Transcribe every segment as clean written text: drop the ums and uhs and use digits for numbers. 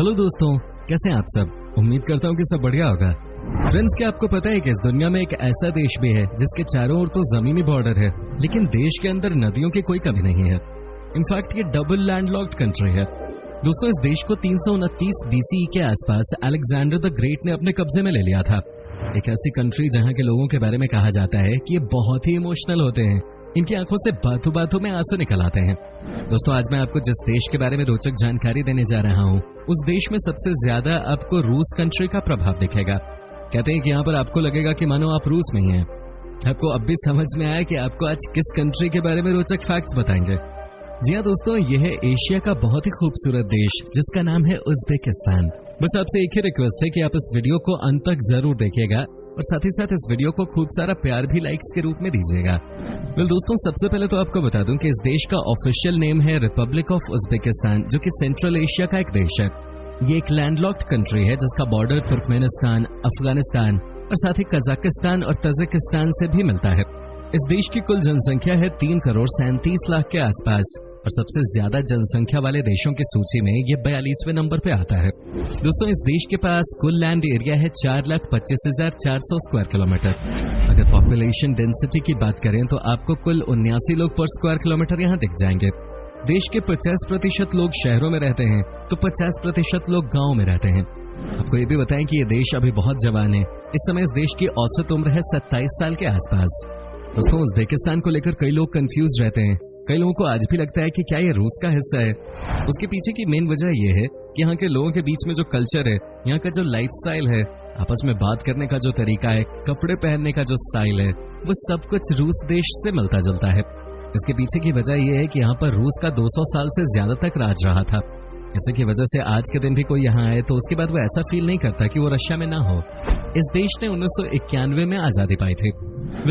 Hello दोस्तों, कैसे हैं आप सब। उम्मीद करता हूँ कि सब बढ़िया होगा। फ्रेंड्स, क्या आपको पता है कि इस दुनिया में एक ऐसा देश भी है जिसके चारों ओर तो जमीनी बॉर्डर है, लेकिन देश के अंदर नदियों की कोई कमी नहीं है। इनफैक्ट ये डबल लैंडलॉक्ड कंट्री है। दोस्तों, इस देश को 329 BCE के आसपास अलेक्जेंडर द ग्रेट ने अपने कब्जे में ले लिया था। एक ऐसी कंट्री जहाँ के लोगों के बारे में कहा जाता है कि ये बहुत ही इमोशनल होते हैं, इनकी आंखों से बातों बातों में आंसू निकल आते हैं। दोस्तों, आज मैं आपको जिस देश के बारे में रोचक जानकारी देने जा रहा हूँ, उस देश में सबसे ज्यादा आपको रूस कंट्री का प्रभाव दिखेगा। कहते हैं कि यहाँ पर आपको लगेगा कि मानो आप रूस में ही हैं। आपको अब भी समझ में आया कि आपको आज किस कंट्री के बारे में रोचक फैक्ट्स बताएंगे। जी हाँ दोस्तों, यह है एशिया का बहुत ही खूबसूरत देश जिसका नाम है उज्बेकिस्तान। बस आपसे एक ही रिक्वेस्ट है कि आप इस वीडियो को अंत तक जरूर देखिएगा और साथ ही साथ इस वीडियो को खूब सारा प्यार भी लाइक्स के रूप में दीजिएगा। दोस्तों, सबसे पहले तो आपको बता दूं कि इस देश का ऑफिशियल नेम है रिपब्लिक ऑफ उज्बेकिस्तान, जो कि सेंट्रल एशिया का एक देश है। ये एक लैंडलॉक्ड कंट्री है जिसका बॉर्डर तुर्कमेनिस्तान, अफगानिस्तान और साथ ही कजाकिस्तान और तजिकिस्तान से भी मिलता है। इस देश की कुल जनसंख्या है 3,37,00,000 के आसपास और सबसे ज्यादा जनसंख्या वाले देशों की सूची में ये 42वें नंबर पे आता है। दोस्तों, इस देश के पास कुल लैंड एरिया है 4,25,400 स्क्वायर किलोमीटर। अगर पॉपुलेशन डेंसिटी की बात करें तो आपको कुल 79 लोग पर स्क्वायर किलोमीटर यहाँ दिख जाएंगे। देश के 50% लोग शहरों में रहते हैं तो 50% लोग गाँव में रहते हैं। आपको ये भी बताएं कि ये देश अभी बहुत जवान है। इस समय इस देश की औसत उम्र है 27 साल के आसपास। दोस्तों, उज्बेकिस्तान को लेकर कई लोग कंफ्यूज रहते हैं। कई लोगों को आज भी लगता है कि क्या ये रूस का हिस्सा है। उसके पीछे की मेन वजह यह है कि यहाँ के लोगों के बीच में जो कल्चर है, यहाँ का जो लाइफस्टाइल है, आपस में बात करने का जो तरीका है, कपड़े पहनने का जो स्टाइल है, वो सब कुछ रूस देश से मिलता जुलता है। इसके पीछे की वजह यह है कि यहाँ पर रूस का 200 साल से ज्यादा तक राज रहा था। इसी की वजह से आज के दिन भी कोई यहाँ आए तो उसके बाद वो ऐसा फील नहीं करता कि वो रशिया में ना हो। इस देश ने 1991 में आजादी पाई थी।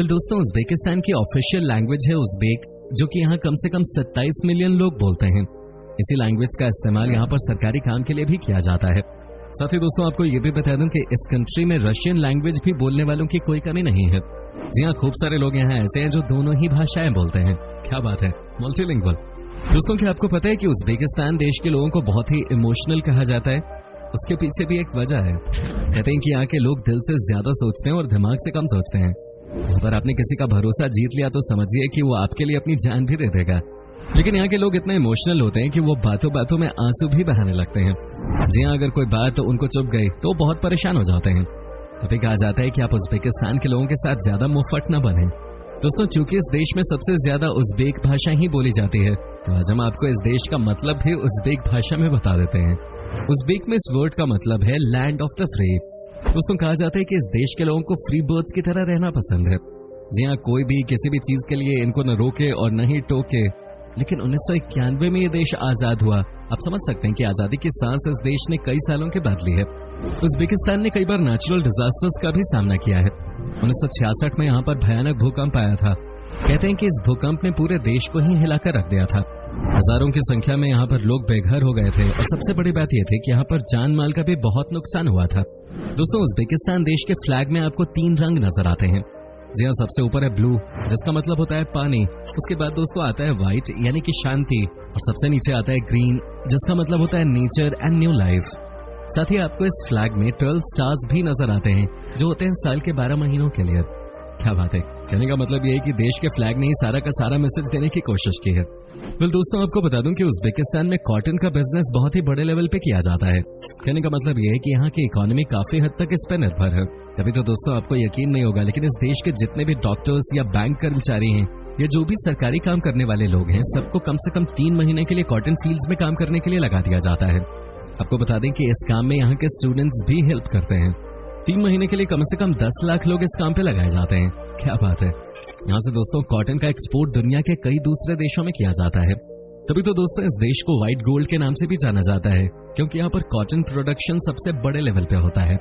दोस्तों, उज्बेकिस्तान की ऑफिशियल लैंग्वेज है उज्बेक, जो कि यहाँ कम से कम 27 मिलियन लोग बोलते हैं। इसी लैंग्वेज का इस्तेमाल यहाँ पर सरकारी काम के लिए भी किया जाता है। साथ ही दोस्तों, आपको ये भी बता दूं कि इस कंट्री में रशियन लैंग्वेज भी बोलने वालों की कोई कमी नहीं है। जी हाँ, खूब सारे लोग यहाँ ऐसे हैं जो दोनों ही भाषाएं बोलते हैं। क्या बात है, मल्टीलिंगुअल। दोस्तों, क्या आपको पता है कि उज्बेकिस्तान देश के लोगों को बहुत ही इमोशनल कहा जाता है? उसके पीछे भी एक वजह है। कहते हैं कि यहाँ के लोग दिल से ज्यादा सोचते हैं और दिमाग से कम सोचते हैं। पर आपने किसी का भरोसा जीत लिया तो समझिए कि वो आपके लिए अपनी जान भी दे देगा। लेकिन यहाँ के लोग इतने इमोशनल होते हैं कि वो बातों बातों में आंसू भी बहाने लगते हैं। जी हाँ, अगर कोई बात उनको चुभ गई तो बहुत परेशान हो जाते हैं। तभी कहा जाता है कि आप उज्बेकिस्तान के लोगों के साथ ज्यादा मुंहफट न बने। दोस्तों, चूंकि इस देश में सबसे ज्यादा उज्बेक भाषा ही बोली जाती है, तो आज हम आपको इस देश का मतलब भी उज्बेक भाषा में बता देते हैं। उज्बेक में इस वर्ड का मतलब है लैंड ऑफ द फ्री। दोस्तों, कहा जाता है कि इस देश के लोगों को फ्री बर्ड्स की तरह रहना पसंद है। जी हाँ, कोई भी किसी भी चीज के लिए इनको न रोके और न ही टोके। लेकिन 1991 में ये देश आजाद हुआ। आप समझ सकते हैं कि आजादी की सांस इस देश ने कई सालों के बाद ली है। उज्बेकिस्तान ने कई बार नेचुरल डिजास्टर्स का भी सामना किया है। 1966 में यहाँ पर भयानक भूकंप आया था। कहते हैं कि इस भूकंप ने पूरे देश को ही हिलाकर रख दिया था। हजारों की संख्या में यहाँ पर लोग बेघर हो गए थे और सबसे बड़ी बात यह थी कि यहाँ पर जान माल का भी बहुत नुकसान हुआ था। दोस्तों, उज्बेकिस्तान देश के फ्लैग में आपको 3 रंग नजर आते हैं। जी हाँ, सबसे ऊपर है ब्लू, जिसका मतलब होता है पानी। उसके बाद दोस्तों आता है व्हाइट, यानी कि शांति, और सबसे नीचे आता है ग्रीन, जिसका मतलब होता है नेचर एंड न्यू लाइफ। साथ ही आपको इस फ्लैग में 12 स्टार्स भी नजर आते हैं, जो होते हैं साल के 12 महीनों के लिए। क्या बात है, कहने का मतलब यह है कि देश के फ्लैग ने ही सारा का सारा मैसेज देने की कोशिश की है। दोस्तों, आपको बता दूं कि उज्बेकिस्तान में कॉटन का बिजनेस बहुत ही बड़े लेवल पे किया जाता है। कहने का मतलब यह है कि यहाँ की इकोनॉमी काफी हद तक इस पर निर्भर है। तभी तो दोस्तों, आपको यकीन नहीं होगा, लेकिन इस देश के जितने भी डॉक्टर्स या बैंक कर्मचारी हैं या जो भी सरकारी काम करने वाले लोग हैं, सबको कम से कम 3 महीने के लिए कॉटन फील्ड्स में काम करने के लिए लगा दिया जाता है। आपको बता दें कि इस काम में यहाँ के स्टूडेंट्स भी हेल्प करते हैं। 3 महीने के लिए कम से कम 10 लाख लोग इस काम पे लगाए जाते हैं। क्या बात है। यहाँ से दोस्तों, कॉटन का एक्सपोर्ट दुनिया के कई दूसरे देशों में किया जाता है। तभी तो दोस्तों, इस देश को व्हाइट गोल्ड के नाम से भी जाना जाता है, क्योंकि यहाँ पर कॉटन प्रोडक्शन सबसे बड़े लेवल पे होता है।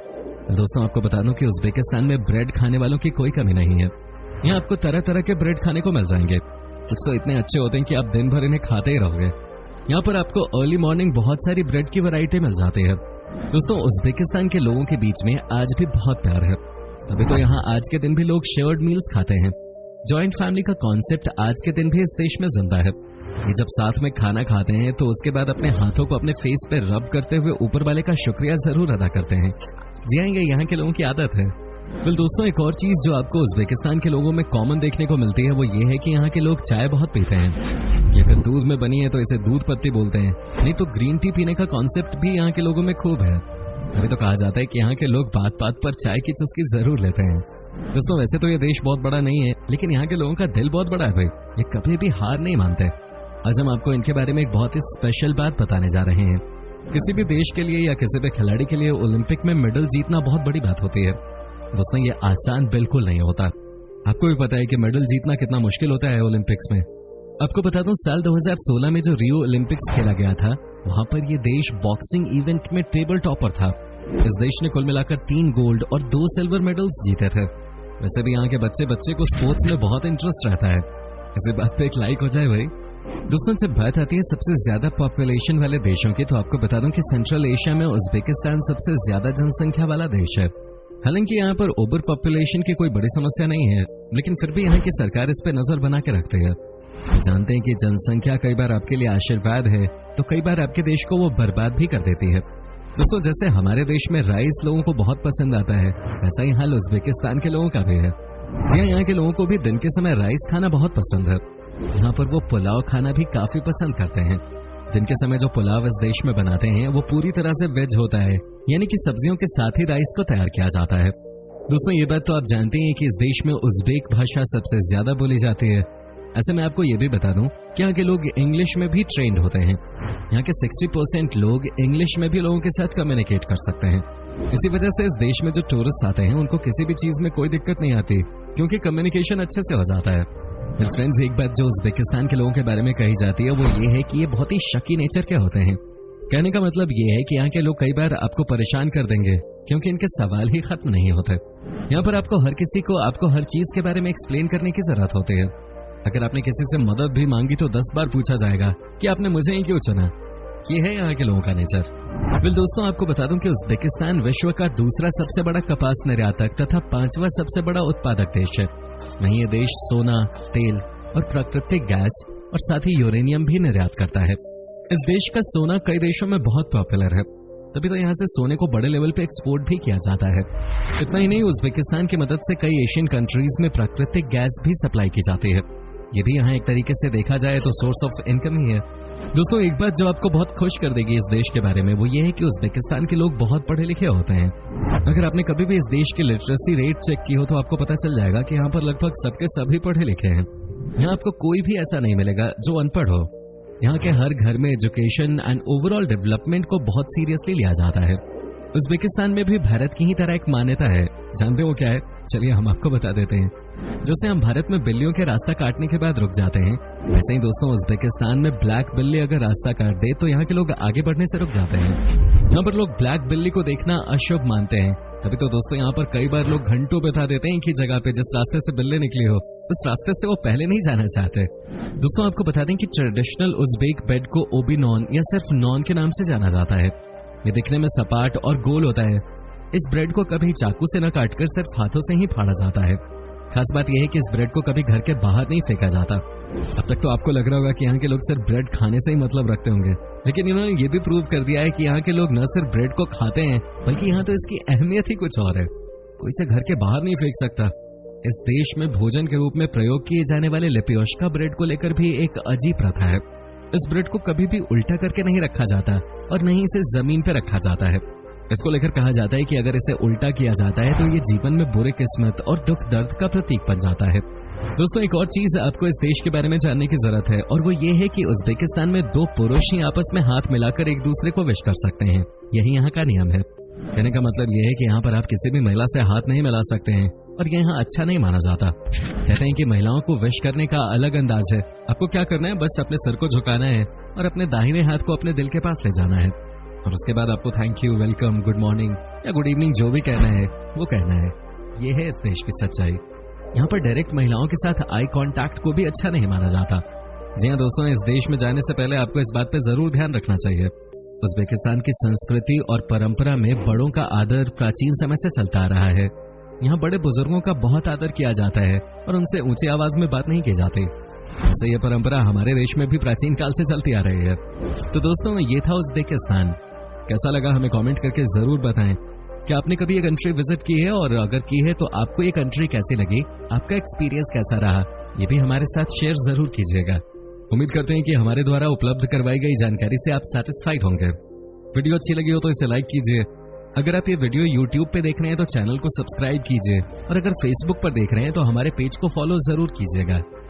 दोस्तों, आपको बता दूं कि उज्बेकिस्तान में ब्रेड खाने वालों की कोई कमी नहीं है। यहाँ आपको तरह तरह के ब्रेड खाने को मिल जाएंगे। कुछ तो इतने अच्छे होते हैं कि आप दिन भर इन्हें खाते ही रहोगे। यहाँ पर आपको अर्ली मॉर्निंग बहुत सारी ब्रेड की वैरायटी मिल जाती है। दोस्तों, उज्बेकिस्तान के लोगों के बीच में आज भी बहुत प्यार है। तभी तो यहाँ आज के दिन भी लोग शेयर्ड मील्स खाते हैं। जॉइंट फैमिली का कॉन्सेप्ट आज के दिन भी इस देश में जिंदा है। ये जब साथ में खाना खाते हैं तो उसके बाद अपने हाथों को अपने फेस पे रब करते हुए ऊपर वाले का शुक्रिया जरूर अदा करते हैं। जी हाँ, ये यहाँ के लोगों की आदत है। फिर दोस्तों, एक और चीज जो आपको उज़्बेकिस्तान के लोगों में कॉमन देखने को मिलती है वो ये है कि यहाँ के लोग चाय बहुत पीते हैं। ये अगर दूध में बनी है तो इसे दूध पत्ती बोलते हैं, नहीं तो ग्रीन टी पीने का कॉन्सेप्ट भी यहाँ के लोगों में खूब है। अभी तो कहा जाता है कि यहाँ के लोग बात बात पर चाय की चुस्की जरूर लेते हैं। दोस्तों, वैसे तो ये देश बहुत बड़ा नहीं है, लेकिन यहाँ के लोगों का दिल बहुत बड़ा है भाई। ये कभी भी हार नहीं मानते। आज हम आपको इनके बारे में एक बहुत ही स्पेशल बात बताने जा रहे हैं। किसी भी देश के लिए या किसी भी खिलाड़ी के लिए ओलंपिक में मेडल जीतना बहुत बड़ी बात होती है। दोस्तों, ये आसान बिल्कुल नहीं होता। आपको भी पता है कि मेडल जीतना कितना मुश्किल होता है ओलंपिक्स में। आपको बता दूं, साल 2016 में जो रियो ओलंपिक्स खेला गया था, वहां पर ये देश बॉक्सिंग इवेंट में टेबल टॉपर था। इस देश ने कुल मिलाकर 3 गोल्ड और 2 सिल्वर मेडल्स जीते थे। वैसे भी यहाँ के बच्चे को स्पोर्ट्स में बहुत इंटरेस्ट रहता है। इसी बात पे एक लाइक हो जाए भाई। दोस्तों, जब बात आती है सबसे ज्यादा पॉपुलेशन वाले देशों की, तो आपको बता दूं कि सेंट्रल एशिया में उज़्बेकिस्तान सबसे ज्यादा जनसंख्या वाला देश है। हालांकि यहाँ पर ओवर पॉपुलेशन की कोई बड़ी समस्या नहीं है, लेकिन फिर भी यहाँ की सरकार इस पे नजर बना के रखती है। वो जानते हैं कि जनसंख्या कई बार आपके लिए आशीर्वाद है, तो कई बार आपके देश को वो बर्बाद भी कर देती है। दोस्तों, जैसे हमारे देश में राइस लोगों को बहुत पसंद आता है, वैसा ही हाल उज़्बेकिस्तान के लोगों का भी है। जी हाँ, यहाँ के लोगों को भी दिन के समय राइस खाना बहुत पसंद है। यहाँ पर वो पुलाव खाना भी काफी पसंद करते हैं। दिन के समय जो पुलाव इस देश में बनाते हैं वो पूरी तरह से वेज होता है, यानी कि सब्जियों के साथ ही राइस को तैयार किया जाता है। दोस्तों, ये बात तो आप जानते हैं कि इस देश में उज़्बेक भाषा सबसे ज्यादा बोली जाती है। ऐसे में आपको ये भी बता दूं कि यहाँ के लोग इंग्लिश में भी ट्रेंड होते हैं। यहाँ के 60% लोग इंग्लिश में भी लोगों के साथ कम्युनिकेट कर सकते हैं। इसी वजह से इस देश में जो टूरिस्ट आते हैं उनको किसी भी चीज में कोई दिक्कत नहीं आती, क्योंकि कम्युनिकेशन अच्छे से हो जाता है। फिर फ्रेंड्स, एक बात जो उज़्बेकिस्तान के लोगों के बारे में कही जाती है वो ये है कि ये बहुत ही शकी नेचर के होते हैं। कहने का मतलब ये है कि यहाँ के लोग कई बार आपको परेशान कर देंगे, क्योंकि इनके सवाल ही खत्म नहीं होते। यहाँ पर आपको हर किसी को आपको हर चीज के बारे में एक्सप्लेन करने की जरूरत होती है। अगर आपने किसी से मदद भी मांगी तो 10 बार पूछा जाएगा कि आपने मुझे ही क्यों चुना। ये है यहाँ के लोगों का नेचर। बिल दोस्तों, आपको बता दूं कि उज़्बेकिस्तान विश्व का दूसरा सबसे बड़ा कपास निर्यातक तथा 5वां सबसे बड़ा उत्पादक देश है। वहीं ये देश सोना, तेल और प्राकृतिक गैस और साथ ही यूरेनियम भी निर्यात करता है। इस देश का सोना कई देशों में बहुत पॉपुलर है, तभी तो यहाँ से सोने को बड़े लेवल पे एक्सपोर्ट भी किया जाता है। इतना ही नहीं, उज़्बेकिस्तान की मदद से कई एशियन कंट्रीज में प्राकृतिक गैस भी सप्लाई की जाती है। ये भी यहाँ एक तरीके से देखा जाए तो सोर्स ऑफ इनकम ही है। दोस्तों, एक बात जो आपको बहुत खुश कर देगी इस देश के बारे में वो ये है कि उज़्बेकिस्तान के लोग बहुत पढ़े लिखे होते हैं। अगर आपने कभी भी इस देश की लिटरेसी रेट चेक की हो तो आपको पता चल जाएगा कि यहाँ पर लगभग सबके सभी पढ़े लिखे हैं। यहाँ आपको कोई भी ऐसा नहीं मिलेगा जो अनपढ़ हो। यहाँ के हर घर में एजुकेशन एंड ओवरऑल डेवलपमेंट को बहुत सीरियसली लिया जाता है। उज़्बेकिस्तान में भी भारत की ही तरह एक मान्यता है। जानते हो क्या है? चलिए हम आपको बता देते हैं। जैसे हम भारत में बिल्लियों के रास्ता काटने के बाद रुक जाते हैं, वैसे ही दोस्तों उज़्बेकिस्तान में ब्लैक बिल्ली अगर रास्ता काट दे तो यहाँ के लोग आगे बढ़ने से रुक जाते हैं। यहाँ पर लोग ब्लैक बिल्ली को देखना अशुभ मानते हैं। तभी तो दोस्तों यहाँ पर कई बार लोग घंटों बिता देते हैं एक ही जगह पे जिस रास्ते से बिल्ली निकली हो, उस रास्ते से वो पहले नहीं जाना चाहते। दोस्तों, आपको बता दें कि ट्रेडिशनल उज़्बेक बेड को ओबी नॉन या सिर्फ नॉन के नाम से जाना जाता है। ये दिखने में सपाट और गोल होता है। इस ब्रेड को कभी चाकू से न काटकर सिर्फ हाथों से ही फाड़ा जाता है। खास बात यह है कि इस ब्रेड को कभी घर के बाहर नहीं फेंका जाता। अब तक तो आपको लग रहा होगा कि यहाँ के लोग सिर्फ ब्रेड खाने से ही मतलब रखते होंगे, लेकिन इन्होंने ये भी प्रूव कर दिया है कि यहाँ के लोग न सिर्फ ब्रेड को खाते हैं बल्कि यहाँ तो इसकी अहमियत ही कुछ और है। कोई इसे घर के बाहर नहीं फेंक सकता। इस देश में भोजन के रूप में प्रयोग किए जाने वाले लिपियोश्का ब्रेड को लेकर भी एक अजीब प्रथा है। इस ब्रेड को कभी भी उल्टा करके नहीं रखा जाता और नहीं इसे जमीन पर रखा जाता है। इसको लेकर कहा जाता है कि अगर इसे उल्टा किया जाता है तो ये जीवन में बुरी किस्मत और दुख दर्द का प्रतीक बन जाता है। दोस्तों, एक और चीज आपको इस देश के बारे में जानने की जरूरत है और वो ये है कि उज़्बेकिस्तान में 2 पुरुष ही आपस में हाथ मिलाकर एक दूसरे को विश कर सकते हैं। यही यहाँ का नियम है। कहने का मतलब ये है कि यहाँ पर आप किसी भी महिला से हाथ नहीं मिला सकते हैं और ये यहाँ अच्छा नहीं माना जाता। कहते हैं कि महिलाओं को विश करने का अलग अंदाज है। आपको क्या करना है, बस अपने सर को झुकाना है और अपने दाहिने हाथ को अपने दिल के पास ले जाना है और उसके बाद आपको thank you, welcome, good morning या गुड इवनिंग जो भी कहना है वो कहना है। ये है इस देश की सच्चाई। यहाँ पर डायरेक्ट महिलाओं के साथ आई कांटेक्ट को भी अच्छा नहीं माना जाता। जी हाँ दोस्तों, इस देश में जाने से पहले आपको इस बात पे जरूर ध्यान रखना चाहिए। उज़्बेकिस्तान की संस्कृति और परंपरा में बड़ों का आदर प्राचीन समय से चलता आ रहा है। यहाँ बड़े बुजुर्गों का बहुत आदर किया जाता है और उनसे ऊंची आवाज में बात नहीं की जाती। वैसे यह परंपरा हमारे देश में भी प्राचीन काल से चलती आ रही है। तो दोस्तों, ये था उज्बेकिस्तान। कैसा लगा हमें कमेंट करके जरूर बताएं। क्या आपने कभी ये कंट्री विजिट की है, और अगर की है तो आपको ये कंट्री कैसी लगी, आपका एक्सपीरियंस कैसा रहा, ये भी हमारे साथ शेयर जरूर कीजिएगा। उम्मीद करते हैं कि हमारे द्वारा उपलब्ध करवाई गई जानकारी से आप सेटिस्फाइड होंगे। वीडियो अच्छी लगी हो तो इसे लाइक कीजिए। अगर आप ये वीडियो YouTube पे देख रहे हैं तो चैनल को सब्सक्राइब कीजिए, और अगर Facebook पर देख रहे हैं तो हमारे पेज को फॉलो जरूर कीजिएगा।